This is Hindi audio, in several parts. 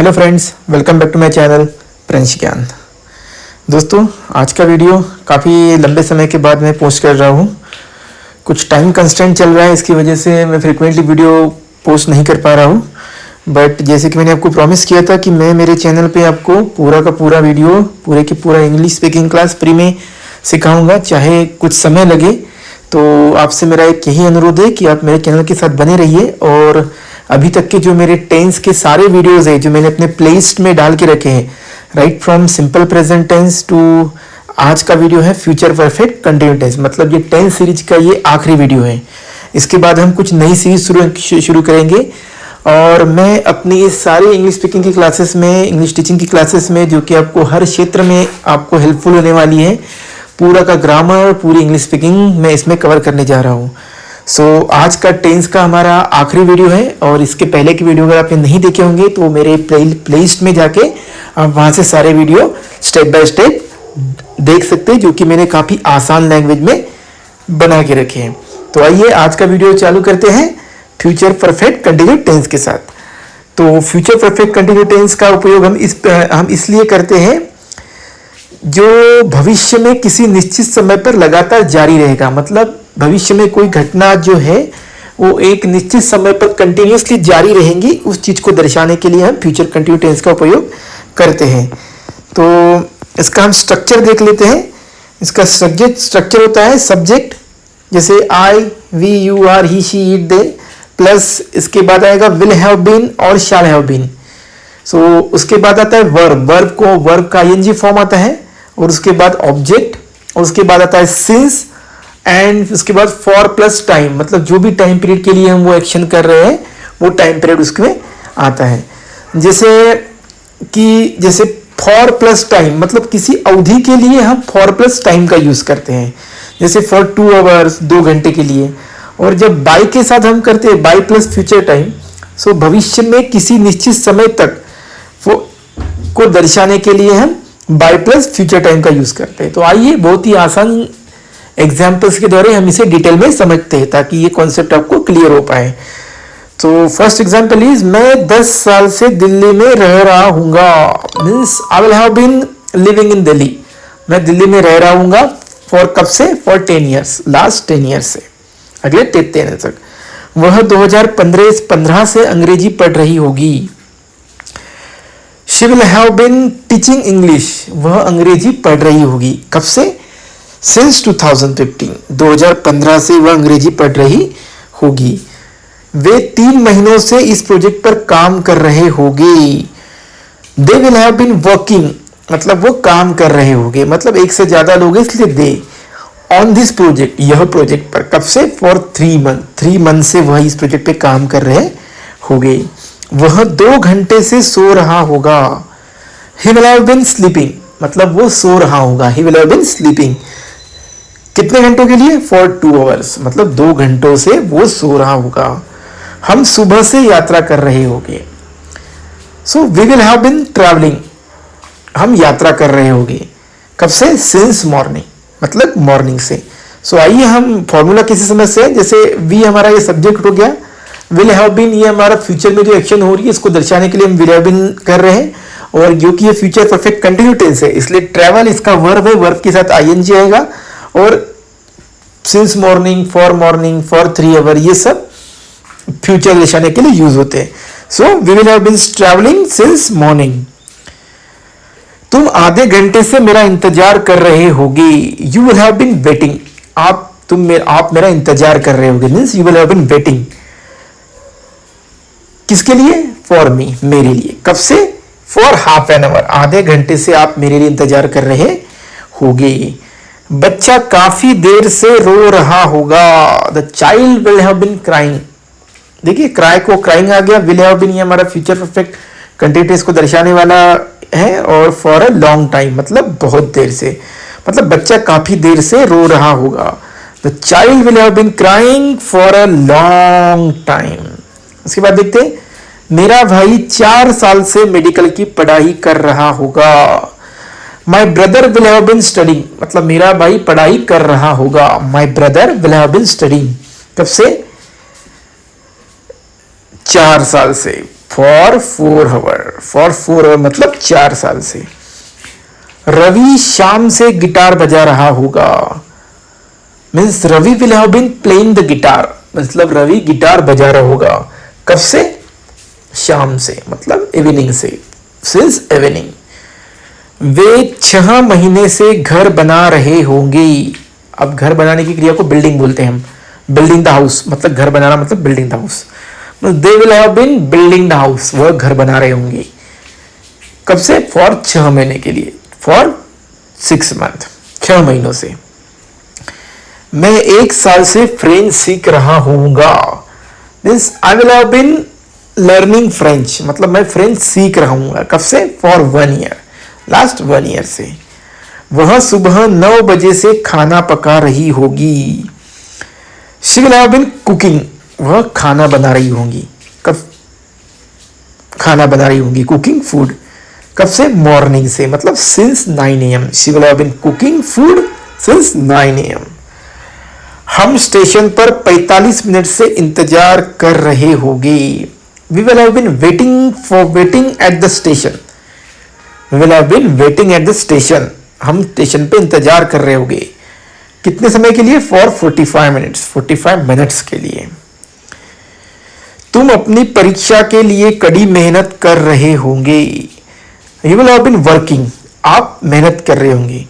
Hello friends, welcome back to my channel Prince Gyan. दोस्तों, आज का वीडियो काफ़ी लंबे समय के बाद मैं पोस्ट कर रहा हूँ। कुछ टाइम कंस्ट्रेंट चल रहा है, इसकी वजह से मैं फ्रिक्वेंटली वीडियो पोस्ट नहीं कर पा रहा हूँ। बट जैसे कि मैंने आपको प्रॉमिस किया था कि मैं मेरे चैनल पे आपको पूरा का पूरा वीडियो पूरे की पूरा इंग्लिश स्पीकिंग क्लास फ्री में सिखाऊंगा, चाहे कुछ समय लगे। तो आपसे मेरा एक यही अनुरोध है कि आप मेरे चैनल के साथ बने रहिए। और अभी तक के जो मेरे टेंस के सारे वीडियोस हैं जो मैंने अपने प्लेलिस्ट में डाल के रखे हैं, right from simple present tense to आज का वीडियो है फ्यूचर परफेक्ट कंटिन्यू टेंस, मतलब ये टेंस सीरीज का ये आखिरी वीडियो है। इसके बाद हम कुछ नई सीरीज शुरू करेंगे। और मैं अपनी इस सारी इंग्लिश स्पीकिंग की क्लासेस में, इंग्लिश टीचिंग की क्लासेस में, जो कि आपको हर क्षेत्र में आपको हेल्पफुल होने वाली है, पूरा का ग्रामर, पूरी इंग्लिश स्पीकिंग मैं इसमें कवर करने जा रहा हूँ। सो आज का टेंस का हमारा आखिरी वीडियो है। और इसके पहले की वीडियो अगर आपने नहीं देखे होंगे तो मेरे प्लेलिस्ट में जाके आप वहाँ से सारे वीडियो स्टेप बाय स्टेप देख सकते हैं, जो कि मैंने काफ़ी आसान लैंग्वेज में बना के रखे हैं। तो आइए आज का वीडियो चालू करते हैं फ्यूचर परफेक्ट कंटिन्यू टेंस के साथ। तो फ्यूचर परफेक्ट कंटिन्यू टेंस का उपयोग हम इसलिए करते हैं जो भविष्य में किसी निश्चित समय पर लगातार जारी रहेगा। मतलब भविष्य में कोई घटना जो है वो एक निश्चित समय पर कंटिन्यूसली जारी रहेंगी, उस चीज को दर्शाने के लिए हम फ्यूचर कंटिन्यू टेंस का उपयोग करते हैं। तो इसका हम स्ट्रक्चर देख लेते हैं। इसका सब्जेक्ट स्ट्रक्चर होता है सब्जेक्ट, जैसे I, we, you, R, he, she, it, they, plus इसके बाद आएगा विल हैव बीन और शैल हैव बीन। सो उसके बाद आता है वर्ब, वर्ब का आईएनजी फॉर्म आता है, और उसके बाद ऑब्जेक्ट, और उसके बाद आता है सिंस, एंड उसके बाद फॉर प्लस टाइम, मतलब जो भी टाइम पीरियड के लिए हम वो एक्शन कर रहे हैं वो टाइम पीरियड उसमें आता है। जैसे फॉर प्लस टाइम, मतलब किसी अवधि के लिए हम फॉर प्लस टाइम का यूज करते हैं, जैसे फॉर 2 आवर्स, 2 घंटे के लिए। और जब बाय के साथ हम करते हैं बाय प्लस फ्यूचर टाइम, सो भविष्य में किसी निश्चित समय तक वो को दर्शाने के लिए हम बाय प्लस फ्यूचर टाइम का यूज करते हैं। तो आइए बहुत ही आसान एग्जाम्पल्स के द्वारा हम इसे डिटेल में समझते हैं, ताकि ये कॉन्सेप्ट आपको क्लियर हो पाए। तो फर्स्ट एग्जाम्पल इज, मैं 10 साल से दिल्ली में रह रहा हूँगा। Means I will have been living in Delhi. मैं दिल्ली में रह रहा हूँगा फॉर कब से? फॉर 10 ईयर्स, लास्ट 10 ईयर्स से, अगले 10 तक। वह 2015 से अंग्रेजी पढ़ रही होगी। She will have been teaching English. वह अंग्रेजी पढ़ रही होगी कब से? सिंस 2015 से वह अंग्रेजी पढ़ रही होगी। वे 3 महीनों से इस प्रोजेक्ट पर काम कर रहे होंगे। They will have been working, मतलब वो काम कर रहे होंगे, मतलब एक से ज्यादा लोग हैं इसलिए दे, ऑन दिस प्रोजेक्ट, यह प्रोजेक्ट पर, कब से? फॉर 3 मंथ, 3 मंथ से वह इस प्रोजेक्ट पे काम कर रहे होंगे। वह 2 घंटे से सो रहा होगा। He will have been sleeping, मतलब वो सो रहा होगा। He will have been sleeping. कितने घंटों के लिए? फॉर 2 आवर्स, मतलब 2 घंटों से वो सो रहा होगा। हम सुबह से यात्रा कर रहे होंगे। So we will have been travelling, हम यात्रा कर रहे होंगे कब से? सिंस मॉर्निंग, मतलब मॉर्निंग से। सो आइए हम फॉर्मूला किसी समझ से, जैसे वी हमारा ये सब्जेक्ट हो गया, विल हैव बीन ये हमारा फ्यूचर में जो एक्शन हो रही है इसको दर्शाने के लिए हम विल हैव बीन कर रहे हैं। और क्योंकि ये फ्यूचर परफेक्ट कंटिन्यू टेंस है इसलिए ट्रैवल इसका वर्ब है, वर्ब के साथ आईएनजी आएगा। और सिंस मॉर्निंग, फॉर 3 आवर, ये सब फ्यूचर दर्शाने के लिए यूज होते हैं। So we will have been travelling since morning. तुम आधे घंटे से मेरा इंतजार कर रहे होगे। You will have been waiting, आप मेरा इंतजार कर रहे होगे। Means you will have been waiting, किसके लिए? फॉर मी, मेरे लिए। कब से? फॉर हाफ एन आवर, आधे घंटे से आप मेरे लिए इंतजार कर रहे होगे। बच्चा काफी देर से रो रहा होगा। The child will have been crying. देखिए क्राई को क्राइंग आ गया, विल हैव बीन ये हमारा फ्यूचर परफेक्ट कंटिन्यूस को दर्शाने वाला है। और फॉर अ लॉन्ग टाइम, मतलब बहुत देर से, मतलब बच्चा काफी देर से रो रहा होगा। The child will have been crying for a long time. उसके बाद देखते हैं, मेरा भाई 4 साल से मेडिकल की पढ़ाई कर रहा होगा। My brother will have been studying, मतलब मेरा भाई पढ़ाई कर रहा होगा। My brother will have been studying, कब से? 4 साल से। फॉर 4 आवर, फॉर 4 आवर मतलब 4 साल से। रवि शाम से गिटार बजा रहा होगा, means Ravi will have been playing the guitar, मतलब रवि गिटार बजा रहा होगा। कब से? शाम से, मतलब इवनिंग से, सिंस इवनिंग। वे 6 महीने से घर बना रहे होंगे। अब घर बनाने की क्रिया को बिल्डिंग बोलते हैं हम, बिल्डिंग द हाउस, मतलब घर बनाना मतलब building the house. They will have been building the house, वह घर बना रहे होंगे। कब से? फॉर 6 महीने के लिए, फॉर 6 मंथ, 6 महीनों से। मैं 1 साल से फ्रेंच सीख रहा हूँगा, means I will have been learning French, मतलब मैं फ्रेंच सीख रहा हूँगा। कब से? फॉर 1 ईयर, लास्ट 1 ईयर से। वह सुबह 9 बजे से खाना पका रही होगी। She will have been cooking, वह खाना बना रही होंगी। कब खाना बना रही होंगी? Cooking food. कब से? मॉर्निंग से, मतलब since 9 AM। She will have been cooking food since 9 AM। हम स्टेशन पर 45 मिनट से इंतजार कर रहे होंगे। We will have been waiting at the station. We will have been waiting at the station, हम स्टेशन पे इंतजार कर रहे होंगे। कितने समय के लिए? फॉर 45 मिनट्स, 45 मिनट्स के लिए। तुम अपनी परीक्षा के लिए कड़ी मेहनत कर रहे होंगे। You will have been working, आप मेहनत कर रहे होंगे।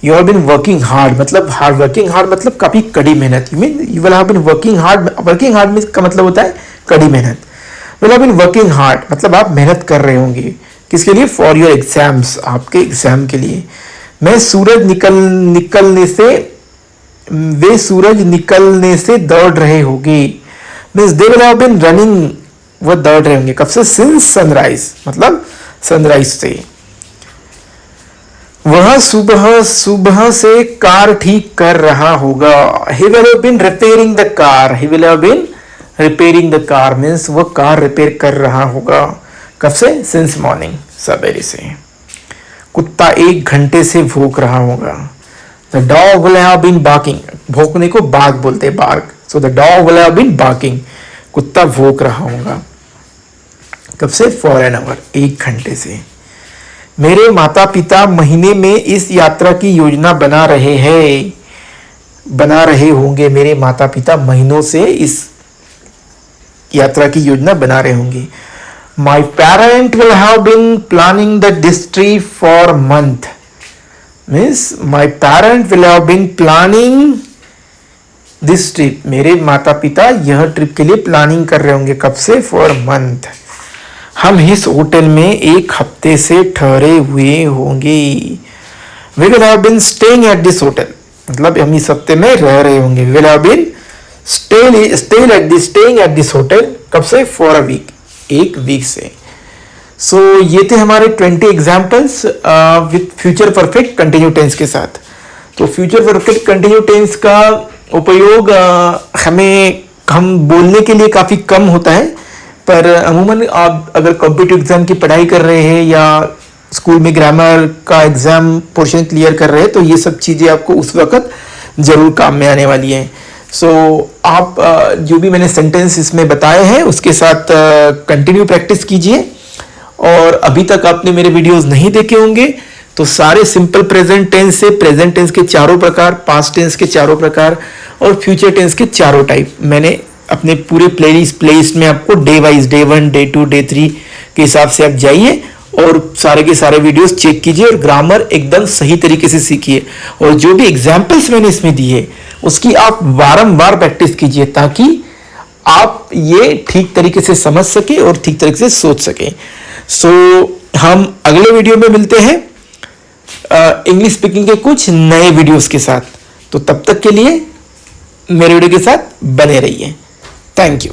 You have been working hard, मतलब हार्ड, वर्किंग हार्ड मतलब काफी कड़ी मेहनत। You mean you will have been working hard, working hard का मतलब होता है कड़ी मेहनत। Will have been working hard मतलब आप मेहनत कर रहे होंगे। किसके लिए? फॉर योर एग्जाम्स, आपके एग्जाम के लिए। मैं सूरज निकलने से, वे सूरज निकलने से दौड़ रहे होंगे, means they will have been running, वो दौड़ रहे होंगे। कब से? सिंस सनराइज, मतलब सनराइज से। वह सुबह से कार ठीक कर रहा होगा। He will have been repairing the car, he will have been repairing the car, means वो कार रिपेयर कर रहा होगा। कब से? सिंस मॉर्निंग, सवेरे से। कुत्ता 1 घंटे से भौंक रहा होगा। The dog will have been barking, भौंकने को बार्क बोलते हैं, bark. So the dog will have been barking, कुत्ता भौंक रहा होगा। कब से? फॉर एन आवर, 1 घंटे से। मेरे माता पिता महीने में इस यात्रा की योजना बना रहे होंगे। मेरे माता पिता महीनों से इस यात्रा की योजना बना रहे होंगे। My parent will have been planning the this trip for month, means my parent will have been planning this trip, मेरे माता पिता यह ट्रिप के लिए प्लानिंग कर रहे होंगे। कब से? For month. हम इस होटल में 1 हफ्ते से ठहरे हुए होंगे। We will have been staying at this hotel, मतलब हम इस हफ्ते में रह रहे होंगे। We will have been staying at this hotel. कब से? फॉर अ वीक, 1 वीक से। सो ये थे हमारे 20 examples with future perfect continue tense के साथ। तो फ्यूचर परफेक्ट कंटिन्यू टेंस का उपयोग हम बोलने के लिए काफ़ी कम होता है, पर अमूमन आप अगर कॉम्पिटिटिव एग्जाम की पढ़ाई कर रहे हैं या स्कूल में ग्रामर का एग्जाम पोर्शन क्लियर कर रहे हैं, तो ये सब चीज़ें आपको उस वक्त ज़रूर काम में आने वाली हैं। सो आप जो भी मैंने सेंटेंस इसमें बताए हैं उसके साथ कंटिन्यू प्रैक्टिस कीजिए। और अभी तक आपने मेरे वीडियोस नहीं देखे होंगे तो सारे सिंपल प्रेजेंट टेंस से प्रेजेंट टेंस के चारों प्रकार, पास्ट टेंस के चारों प्रकार और फ्यूचर टेंस के चारों टाइप मैंने अपने पूरे प्लेलिस्ट में आपको day wise, day 1, day 2, day 3 के हिसाब से आप जाइए और सारे के सारे वीडियोस चेक कीजिए और ग्रामर एकदम सही तरीके से सीखिए। और जो भी एग्जाम्पल्स मैंने इसमें दिए उसकी आप बारंबार प्रैक्टिस कीजिए ताकि आप ये ठीक तरीके से समझ सके और ठीक तरीके से सोच सके। सो हम अगले वीडियो में मिलते हैं इंग्लिश स्पीकिंग के कुछ नए वीडियोस के साथ। तो तब तक के लिए मेरे वीडियो के साथ बने रहिए। Thank you.